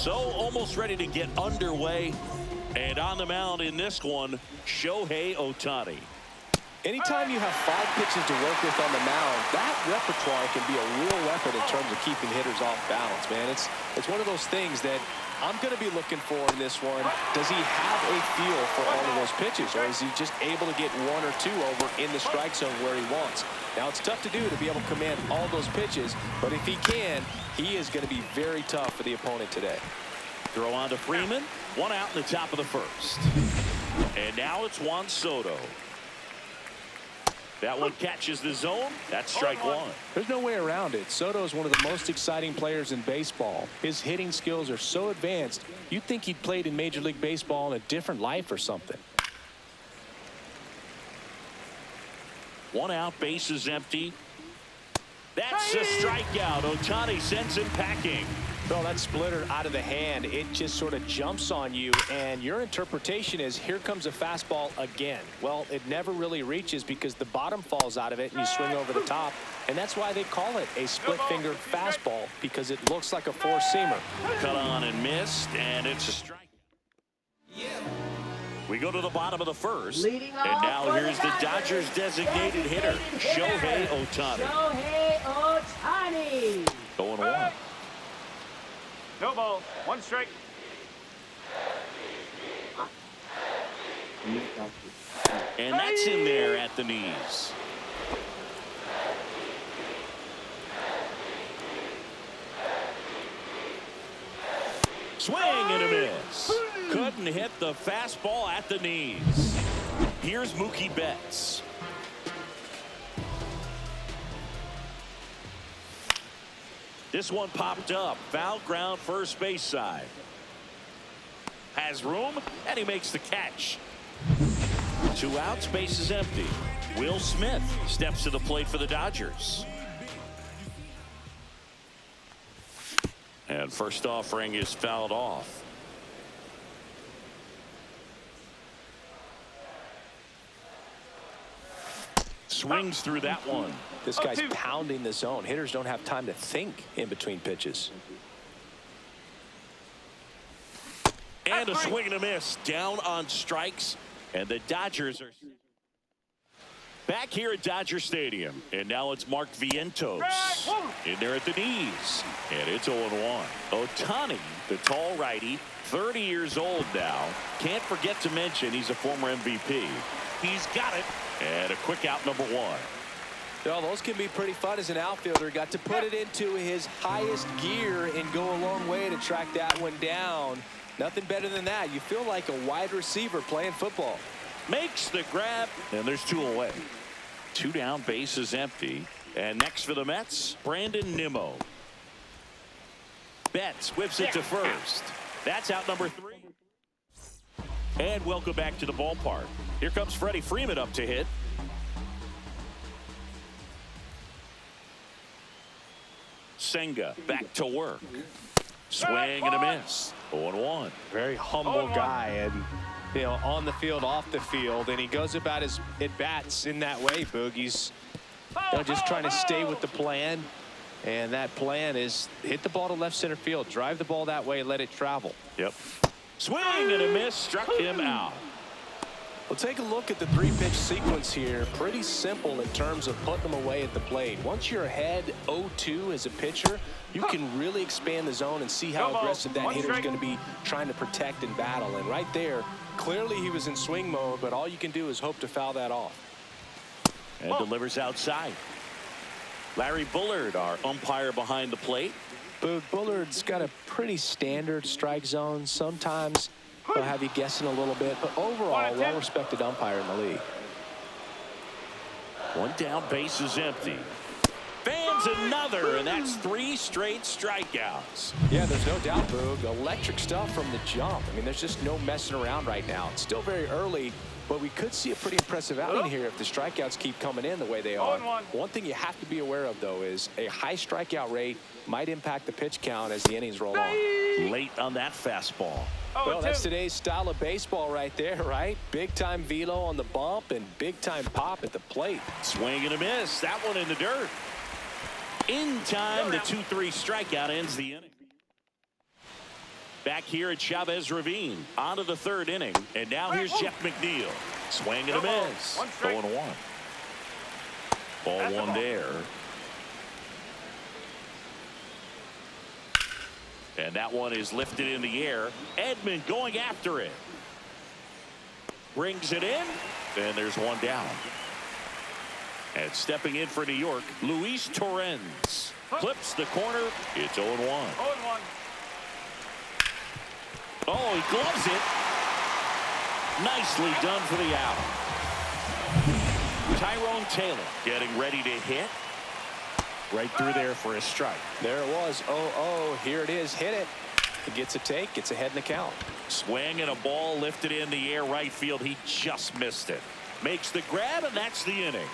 So almost ready to get underway. And on the mound in this one, Shohei Ohtani. Anytime you have 5 pitches to work with on the mound, that repertoire can be a real weapon in terms of keeping hitters off balance, man. It's one of those things that I'm going to be looking for in this one. Does he have a feel for all of those pitches, or is he just able to get 1 or 2 over in the strike zone where he wants? Now, it's tough to do to be able to command all those pitches, but if he can, he is going to be very tough for the opponent today. Throw on to Freeman. 1 out in the top of the first. And now it's Juan Soto. That one catches the zone. That's strike 1. There's no way around it. Soto is one of the most exciting players in baseball. His hitting skills are so advanced, you'd think he'd played in Major League Baseball in a different life or something. 1 out, bases empty. That's a strikeout. Ohtani sends him packing. Well, that splitter out of the hand, it just sort of jumps on you, and your interpretation is, here comes a fastball again. Well, it never really reaches because the bottom falls out of it and you swing over the top, and that's why they call it a split-fingered fastball, because it looks like a four-seamer. Cut on and missed, and it's a strike. We go to the bottom of the first, and now here's the Dodgers' designated hitter, Shohei Ohtani. Shohei Ohtani. 0-1. No ball, 1 strike. And that's in there at the knees. Swing and a miss. Couldn't hit the fastball at the knees. Here's Mookie Betts. This one popped up. Foul ground, first base side. Has room, and he makes the catch. 2 outs, base is empty. Will Smith steps to the plate for the Dodgers. And first offering is fouled off. Swings through that one. This guy's pounding the zone. Hitters don't have time to think in between pitches. And a swing and a miss. Down on strikes. And the Dodgers are back here at Dodger Stadium. And now it's Mark Vientos in there at the knees. And it's 0-1. Ohtani, the tall righty, 30 years old now. Can't forget to mention he's a former MVP. He's got it. And a quick out, number 1. Well, those can be pretty fun as an outfielder. Got to put it into his highest gear and go a long way to track that one down. Nothing better than that. You feel like a wide receiver playing football. Makes the grab, and there's 2 away. 2 down, base is empty. And next for the Mets, Brandon Nimmo. Betts whips it to first. That's out number 3. And welcome back to the ballpark. Here comes Freddie Freeman up to hit. Senga back to work. Swing and a miss. 0-1. Very humble guy, and you know, on the field, off the field, and he goes about his at-bats in that way, Boog. He's just trying to stay with the plan, and that plan is hit the ball to left center field, drive the ball that way, let it travel. Yep. Swing and a miss, struck him out. Well, take a look at the 3-pitch sequence here. Pretty simple in terms of putting them away at the plate. Once you're ahead 0-2 as a pitcher, you can really expand the zone and see how aggressive that hitter's going to be trying to protect and battle. And right there, clearly he was in swing mode, but all you can do is hope to foul that off. And delivers outside. Larry Bullard, our umpire behind the plate. But Bullard's got a pretty standard strike zone. Sometimes they'll have you guessing a little bit, but overall, well-respected umpire in the league. 1 down, base is empty. Fans another, and that's 3 straight strikeouts. Yeah, there's no doubt, Boog. Electric stuff from the jump. I mean, there's just no messing around right now. It's still very early, but we could see a pretty impressive outing here if the strikeouts keep coming in the way they are. One thing you have to be aware of, though, is a high strikeout rate might impact the pitch count as the innings roll on. Late on that fastball. Well, that's today's style of baseball right there, right? Big-time velo on the bump and big-time pop at the plate. Swing and a miss. That one in the dirt. In time, the 2-3 strikeout ends the inning. Back here at Chavez Ravine. On to the third inning. And now here's Jeff McNeil. Swing and a miss. 0-1. Ball one there. And that one is lifted in the air. Edman going after it. Brings it in. And there's one down. And stepping in for New York, Luis Torrens. Clips the corner. It's 0-1. 0-1. Oh, he gloves it. Nicely done for the out. Tyrone Taylor getting ready to hit. Right through there for a strike. There it was. 0-0. Here it is. Hit it. He gets a take. Gets ahead in the count. Swing and a ball lifted in the air right field. He just missed it. Makes the grab, and that's the inning.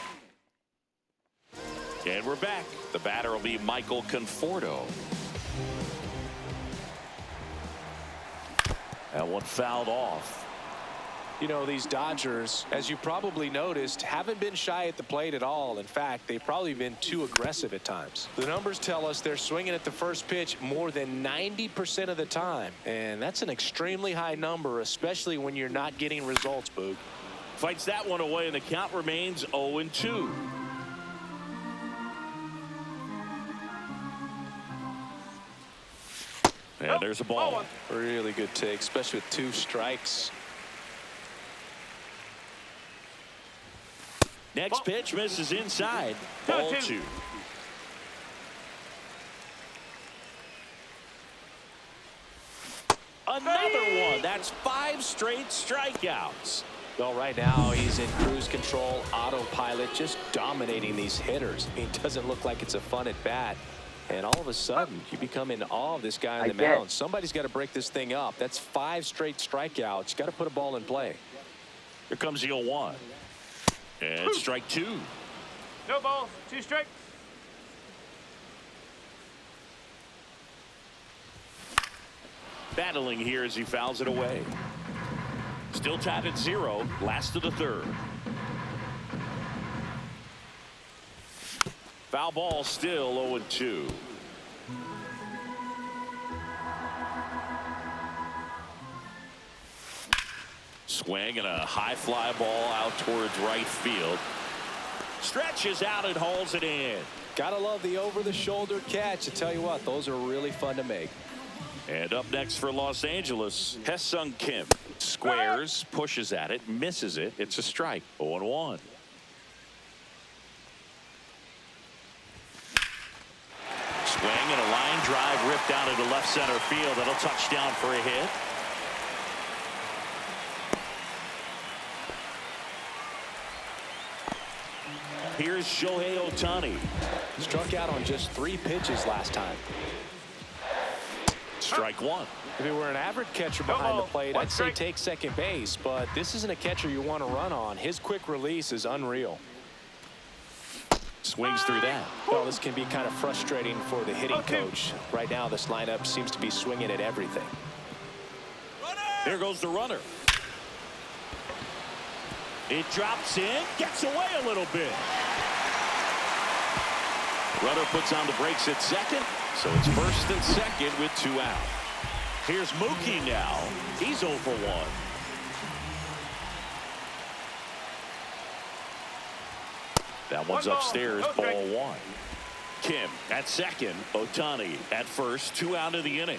And we're back. The batter will be Michael Conforto. That one fouled off. You know, these Dodgers, as you probably noticed, haven't been shy at the plate at all. In fact, they've probably been too aggressive at times. The numbers tell us they're swinging at the first pitch more than 90% of the time. And that's an extremely high number, especially when you're not getting results, Boog. Fights that one away, and the count remains 0-2. And there's a ball. Really good take, especially with 2 strikes. Next pitch misses inside. Ball 2. Another one. That's 5 straight strikeouts. Well, right now he's in cruise control, autopilot, just dominating these hitters. I mean, it doesn't look like it's a fun at bat. And all of a sudden, you become in awe of this guy on the mound. Somebody's got to break this thing up. That's 5 straight strikeouts. You got to put a ball in play. Here comes the 0-1. And strike 2. No balls. 2 strikes. Battling here as he fouls it away. Still tied at 0. Last of the third. Foul ball still 0-2. Swing and a high fly ball out towards right field. Stretches out and hauls it in. Gotta love the over-the-shoulder catch. I tell you what, those are really fun to make. And up next for Los Angeles, Hae-Sung Kim. Squares, pushes at it, misses it. It's a strike. 0-1. Swing and a line drive ripped out into left center field. That'll touch down for a hit. Here's Shohei Ohtani. Struck out on just 3 pitches last time. Strike 1. If it were an average catcher behind the plate, I'd say take second base, but this isn't a catcher you want to run on. His quick release is unreal. Swings through that. Well, this can be kind of frustrating for the hitting coach. Right now, this lineup seems to be swinging at everything. There goes the runner. It drops in, gets away a little bit. Runner puts on the brakes at second, so it's first and second with 2 out. Here's Mookie now. He's 0 for 1. That one's upstairs, ball 1. Kim at second, Ohtani at first, 2 out of the inning.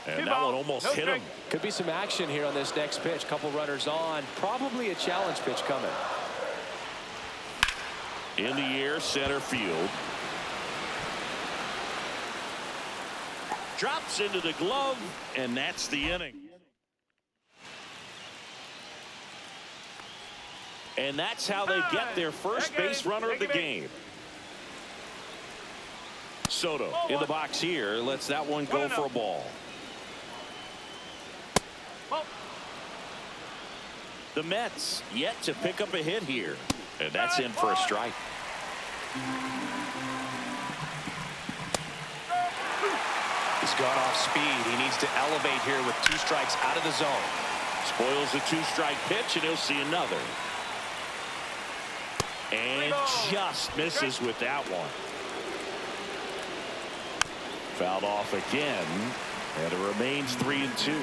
And that one almost hit him. Could be some action here on this next pitch. Couple runners on. Probably a challenge pitch coming. In the air, center field. Drops into the glove, and that's the inning. And that's how they get their first base runner of the game. Soto in the box here. Lets that one go for a ball. The Mets yet to pick up a hit here. And that's in for a strike. He's gone off speed. He needs to elevate here with 2 strikes out of the zone. Spoils the 2-strike pitch, and he'll see another. And just misses with that one. Fouled off again, and it remains 3-2.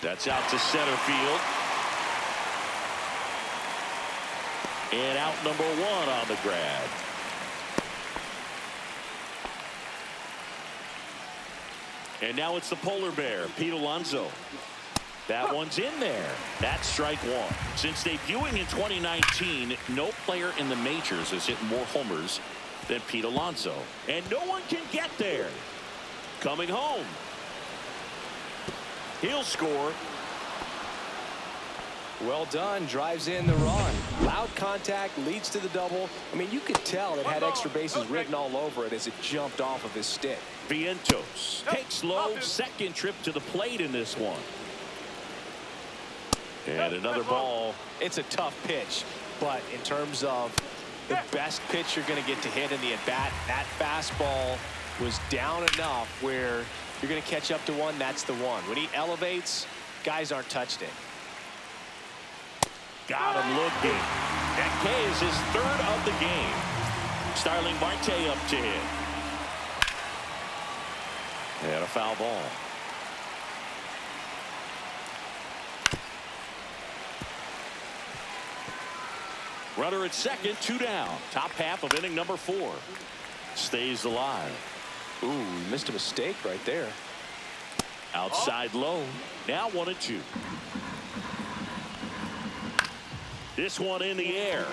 That's out to center field. And out number one on the grab. And now it's the polar bear, Pete Alonso. That one's in there. That's strike one. Since debuting in 2019, no player in the majors has hit more homers than Pete Alonso. And no one can get there. Coming home. He'll score. Well done. Drives in the run. Loud contact, leads to the double. I mean, you could tell it had extra bases written all over it as it jumped off of his stick. Vientos takes low. Second trip to the plate in this one. And another ball. It's a tough pitch, but in terms of the best pitch you're going to get to hit in the at-bat, that fastball was down enough where you're going to catch up to one. That's the one. When he elevates, guys aren't touched it. Got him looking. That K is his third of the game. Starling Marte up to hit. And a foul ball. Runner at second, 2 down. Top half of inning number 4. Stays alive. Ooh, missed a mistake right there. Outside low. Now 1-2. This one in the air.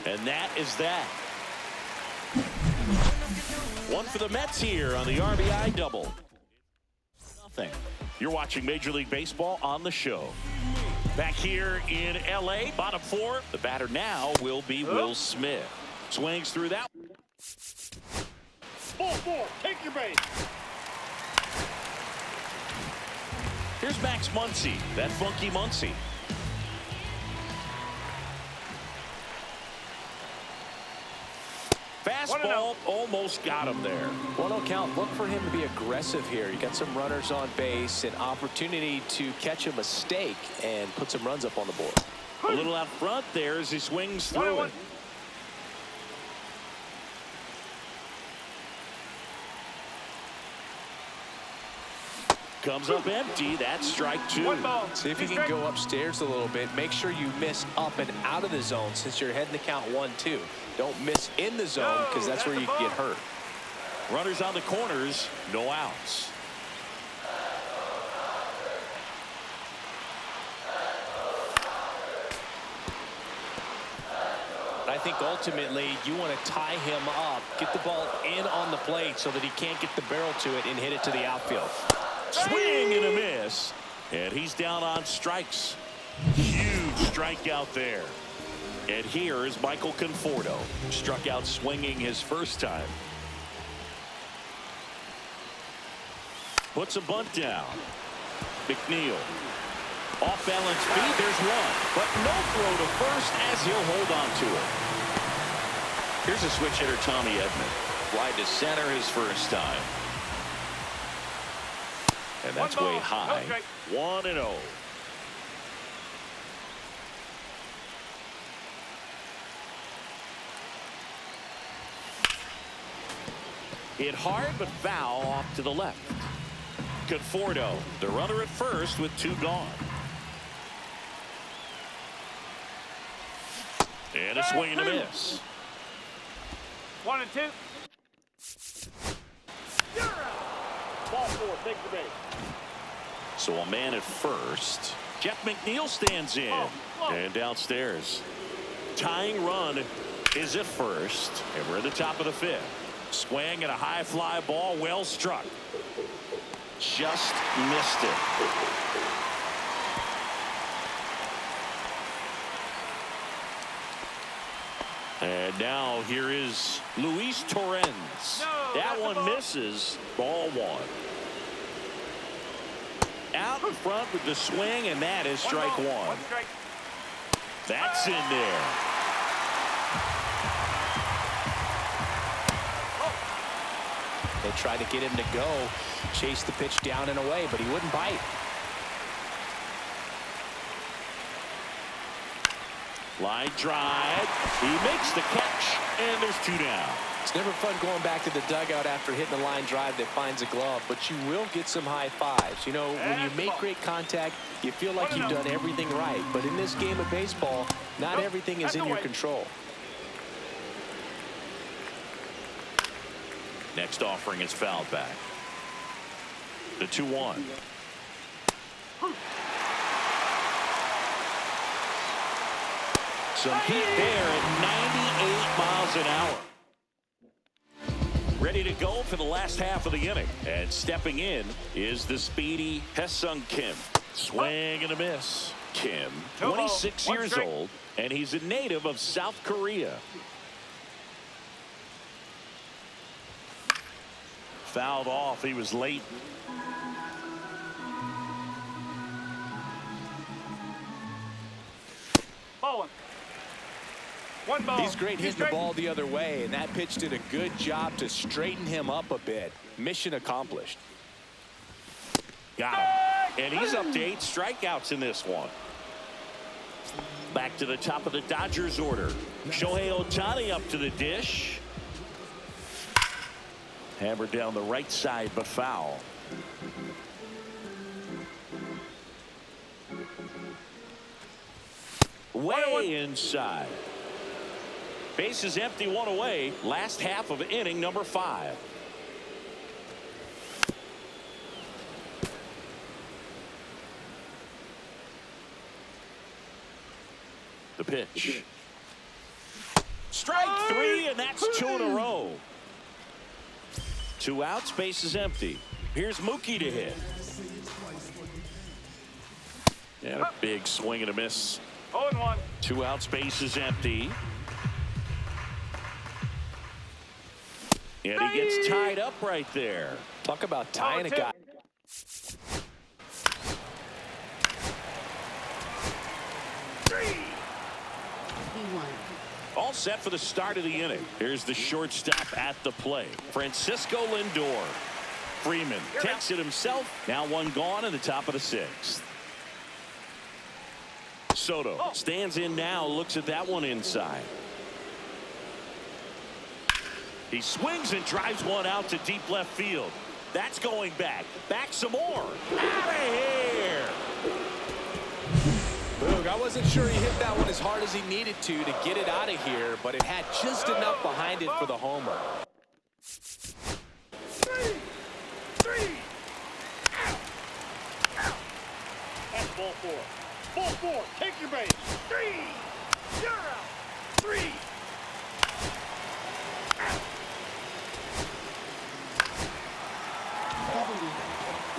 And that is that. One for the Mets here on the RBI double. Nothing. You're watching Major League Baseball on the show. Back here in L.A., bottom 4. The batter now will be Will Smith. Swings through that. Ball 4. Take your base. Here's Max Muncy, that funky Muncy. Fastball almost got him there. 1-0 count. Look for him to be aggressive here. You got some runners on base, an opportunity to catch a mistake and put some runs up on the board. A little out front there as he swings through it. Comes up empty. That's strike 2. See if you can go upstairs a little bit. Make sure you miss up and out of the zone since you're heading to count 1-2. Don't miss in the zone because that's where you can get hurt. Runners on the corners, no outs. I think ultimately you want to tie him up, get the ball in on the plate so that he can't get the barrel to it and hit it to the outfield. Swing and a miss. And he's down on strikes. Huge strikeout there. And here is Michael Conforto. Struck out swinging his first time. Puts a bunt down. McNeil. Off balance feed. There's one. But no throw to first as he'll hold on to it. Here's a switch hitter, Tommy Edman. Wide to center his first time. And that's way high. 1-0. Hit hard but foul off to the left. Conforto, the runner at first with 2 gone. And a swing and a miss. 1-2. Ball 4. Take the base. So a man at first. Jeff McNeil stands in. And downstairs. Tying run is at first. And we're at the top of the 5th. Swing and a high fly ball. Well struck. Just missed it. And now here is Luis Torrens. That one misses. Ball 1. Out in front with the swing, and that is strike 1. That's in there. They tried to get him to go, chase the pitch down and away, but he wouldn't bite. Line drive. He makes the catch, and there's 2 down. It's never fun going back to the dugout after hitting a line drive that finds a glove, but you will get some high fives. You know, when you make great contact, you feel like you've done everything right. But in this game of baseball, not everything is in your control. Next offering is fouled back. The 2-1. Some heat there at 98 miles an hour. Ready to go for the last half of the inning. And stepping in is the speedy Hae-Sung Kim. Swing and a miss. Kim, 26 years old, and he's a native of South Korea. Fouled off. He was late. Bowling. 1 ball. He's great hitting the ball the other way, and that pitch did a good job to straighten him up a bit. Mission accomplished. Got him. And he's up to 8 strikeouts in this one. Back to the top of the Dodgers order. Shohei Ohtani up to the dish. Hammered down the right side, but foul. Way inside. Base is empty, 1 away. Last half of inning number 5. The pitch. Strike 3, and that's 2 in a row. 2 outs, base is empty. Here's Mookie to hit. And a big swing and a miss. 0-1. 2 outs, base is empty. And he gets tied up right there. Talk about tying a guy. All set for the start of the inning. Here's the shortstop at the plate, Francisco Lindor. Freeman takes it himself. Now 1 gone in the top of the 6th. Soto stands in now, looks at that one inside. He swings and drives one out to deep left field. That's going back. Back some more. Out of here. Boog, I wasn't sure he hit that one as hard as he needed to get it out of here, but it had just enough behind it for the homer. 3. That's ball 4. Ball 4. Take your base. 3. You're out. 3.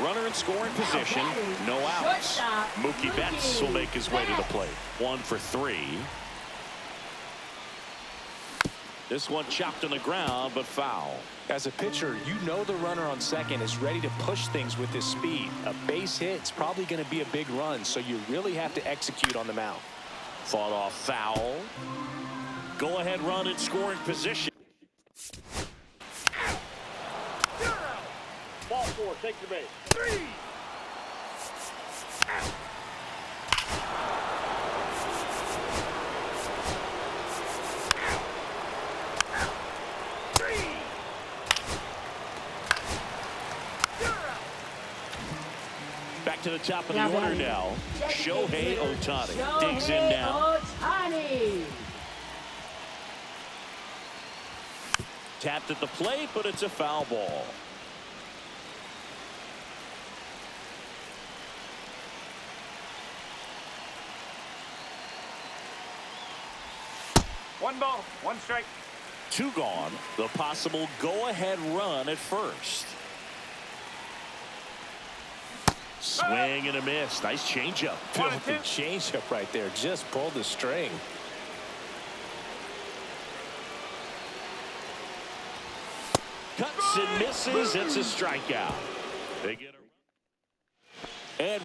Runner in scoring position. No outs. Mookie Betts will make his way to the plate. 1 for 3. This one chopped on the ground, but foul. As a pitcher, you know the runner on second is ready to push things with his speed. A base hit's probably going to be a big run, so you really have to execute on the mound. Fought off foul. Go ahead run in scoring position. Ball 4. Take your base. 3. Back to the top of the order now. Shohei Ohtani digs in now. Tapped at the plate, but it's a foul ball. One ball, 1 strike. 2 gone. The possible go-ahead run at first. Swing and a miss. Nice changeup. Filthy changeup right there. Just pulled the string. Cuts and misses. It's a strikeout. They get a... And